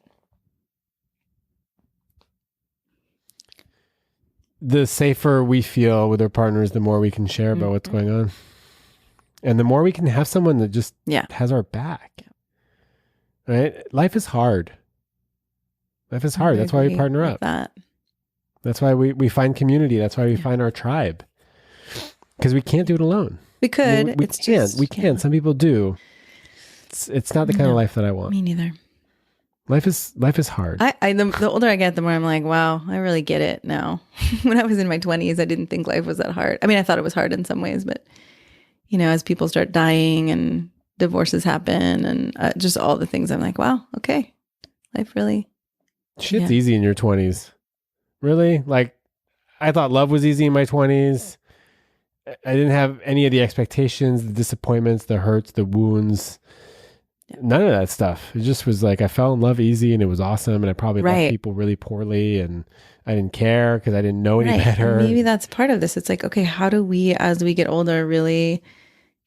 The safer we feel with our partners, the more we can share about what's going on. And the more we can have someone that just has our back. Right? Life is hard. Life is hard. That's why we partner up. That's why we find community. That's why we find our tribe. Because we can't do it alone. We could. We can. Some people do. It's not the kind of life that I want. Me neither. Life is hard. The older I get, the more I'm like, wow, I really get it now. When I was in my 20s, I didn't think life was that hard. I mean, I thought it was hard in some ways, but as people start dying and divorces happen and just all the things, I'm like, wow, okay, life really. Shit's easy in your 20s. Really? Like, I thought love was easy in my 20s. I didn't have any of the expectations, the disappointments, the hurts, the wounds. None of that stuff. It just was like I fell in love easy and it was awesome, and I probably loved people really poorly and I didn't care because I didn't know any better. And maybe that's part of this. It's like, okay, how do we, as we get older, really,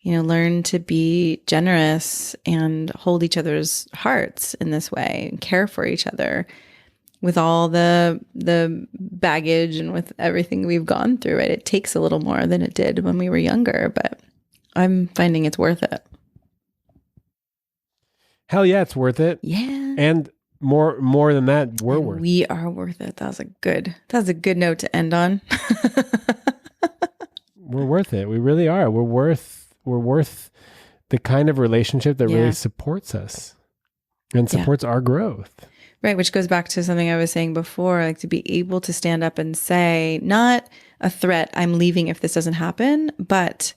learn to be generous and hold each other's hearts in this way and care for each other with all the baggage and with everything we've gone through, right? It takes a little more than it did when we were younger, but I'm finding it's worth it. Hell yeah, it's worth it. Yeah. And more than that, worth it. We are worth it. That was a good note to end on. We're worth it. We really are. We're worth the kind of relationship that really supports us and supports our growth. Right, which goes back to something I was saying before, like to be able to stand up and say, not a threat, I'm leaving if this doesn't happen, but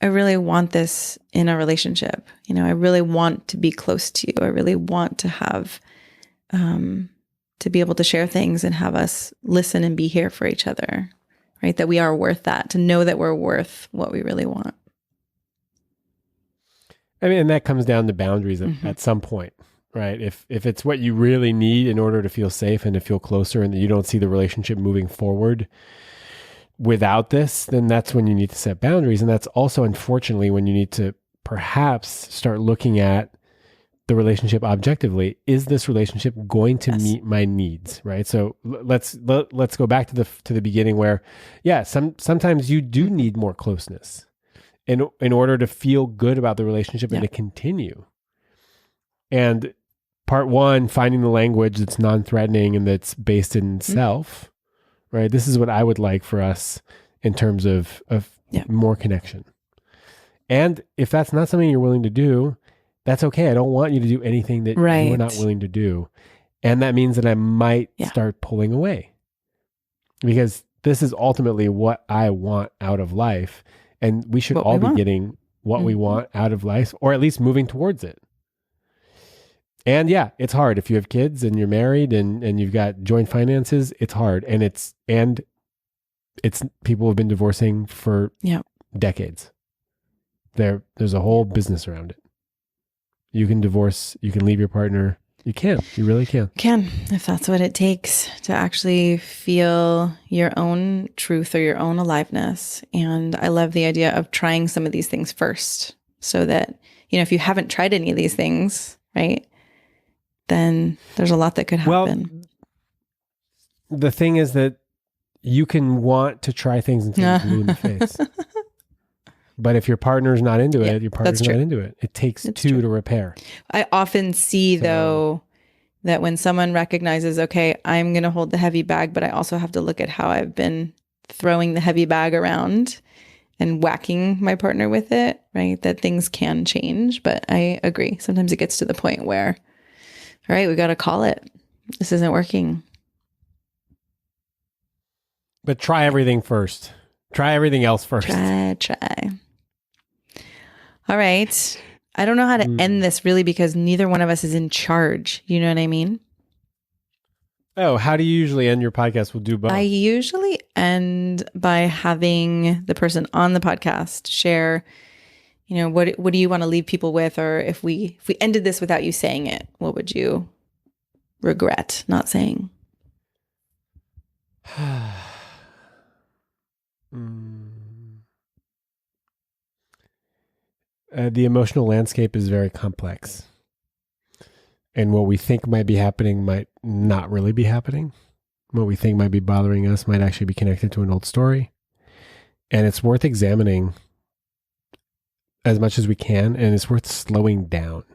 I really want this in a relationship. I really want to be close to you. I really want to have, to be able to share things and have us listen and be here for each other, right? That we are worth that, to know that we're worth what we really want. I mean, and that comes down to boundaries at some point, right? If it's what you really need in order to feel safe and to feel closer and that you don't see the relationship moving forward without this, then that's when you need to set boundaries. And that's also, unfortunately, when you need to perhaps start looking at the relationship objectively. Is this relationship going to meet my needs? Right. So let's go back to the beginning where, sometimes you do need more closeness in order to feel good about the relationship and to continue. And part one, finding the language that's non-threatening and that's based in self. Right. This is what I would like for us in terms of more connection. And if that's not something you're willing to do, that's okay. I don't want you to do anything that you're not willing to do. And that means that I might Yeah. start pulling away, because this is ultimately what I want out of life. And we should What all we be want. getting what we want out of life, or at least moving towards it. And yeah, it's hard if you have kids and you're married and you've got joint finances. It's hard. And it's people have been divorcing for decades. There's a whole business around it. You can divorce, you can leave your partner. You really can. If that's what it takes to actually feel your own truth or your own aliveness. And I love the idea of trying some of these things first, so that, if you haven't tried any of these things, right, then there's a lot that could happen. Well, the thing is that you can want to try things until you're blue in the face. But if your partner's not into it, your partner's not into it. It takes two to repair. I often see, though, that when someone recognizes, okay, I'm going to hold the heavy bag, but I also have to look at how I've been throwing the heavy bag around and whacking my partner with it, right? That things can change. But I agree. Sometimes it gets to the point where, all right, we got to call it. This isn't working. But try everything first. Try everything else first. Try. All right. I don't know how to end this, really, because neither one of us is in charge. You know what I mean? Oh, how do you usually end your podcast? We'll do both. I usually end by having the person on the podcast share, what do you want to leave people with? Or if we ended this without you saying it, what would you regret not saying? The emotional landscape is very complex. And what we think might be happening might not really be happening. What we think might be bothering us might actually be connected to an old story. And it's worth examining as much as we can. And it's worth slowing down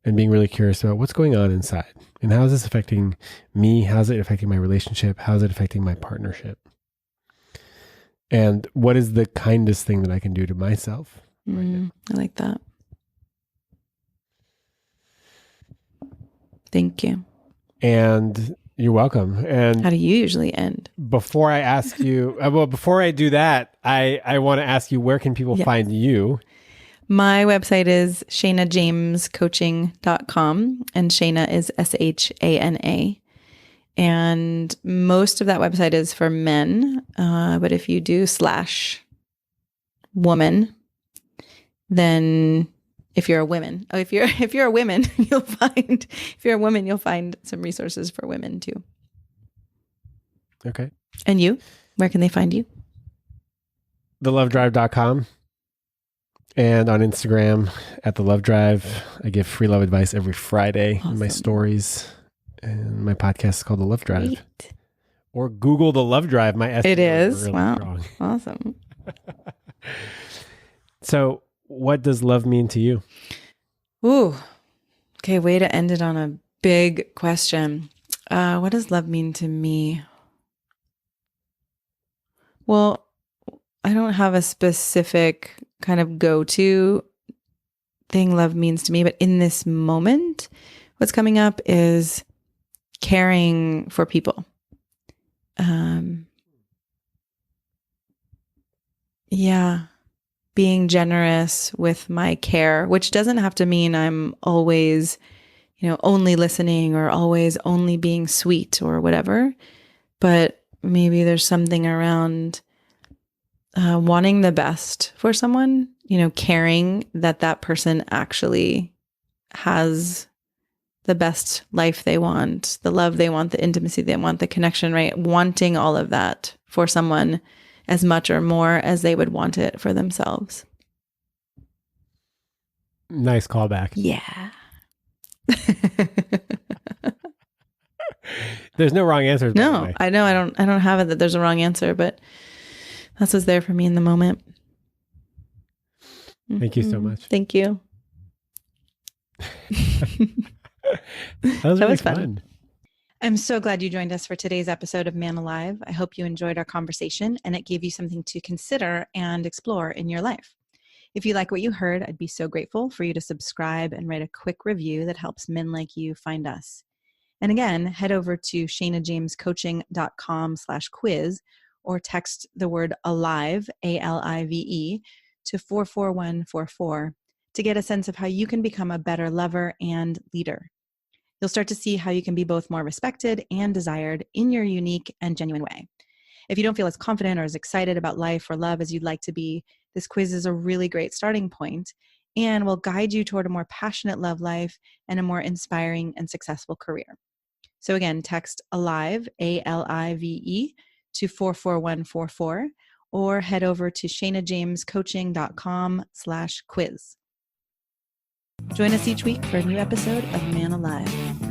and being really curious about what's going on inside. And how is this affecting me? How's it affecting my relationship? How's it affecting my partnership? And what is the kindest thing that I can do to myself right now? I like that. Thank you. And you're welcome. And how do you usually end? Before I ask you, before I do that, I want to ask you, where can people find you? My website is ShanaJamesCoaching.com, and Shana is Shana. And most of that website is for men. But if you do /woman, then if you're a woman, if you're a woman, you'll find some resources for women too. Okay. And you, where can they find you? thelovedrive.com and on Instagram at The Love Drive. I give free love advice every Friday in my stories. And my podcast is called The Love Drive. Great. Or Google The Love Drive. My SEO it is. Really wow. Strong. Awesome. So what does love mean to you? Ooh. Okay. Way to end it on a big question. What does love mean to me? Well, I don't have a specific kind of go-to thing love means to me, but in this moment, what's coming up is caring for people. Being generous with my care, which doesn't have to mean I'm always, only listening or always only being sweet or whatever. But maybe there's something around wanting the best for someone, caring that person actually has the best life they want, the love they want, the intimacy they want, the connection, right? Wanting all of that for someone as much or more as they would want it for themselves. Nice callback. Yeah. There's no wrong answers. No, I know. I don't have it that there's a wrong answer, but that's what's there for me in the moment. Thank you so much. Thank you. That was really fun. I'm so glad you joined us for today's episode of Man Alive. I hope you enjoyed our conversation and it gave you something to consider and explore in your life. If you like what you heard, I'd be so grateful for you to subscribe and write a quick review that helps men like you find us. And again, head over to shanajamescoaching.com/quiz or text the word ALIVE, ALIVE, to 44144 to get a sense of how you can become a better lover and leader. You'll start to see how you can be both more respected and desired in your unique and genuine way. If you don't feel as confident or as excited about life or love as you'd like to be, this quiz is a really great starting point and will guide you toward a more passionate love life and a more inspiring and successful career. So again, text ALIVE, ALIVE, to 44144 or head over to shanajamescoaching.com/quiz. Join us each week for a new episode of Man Alive.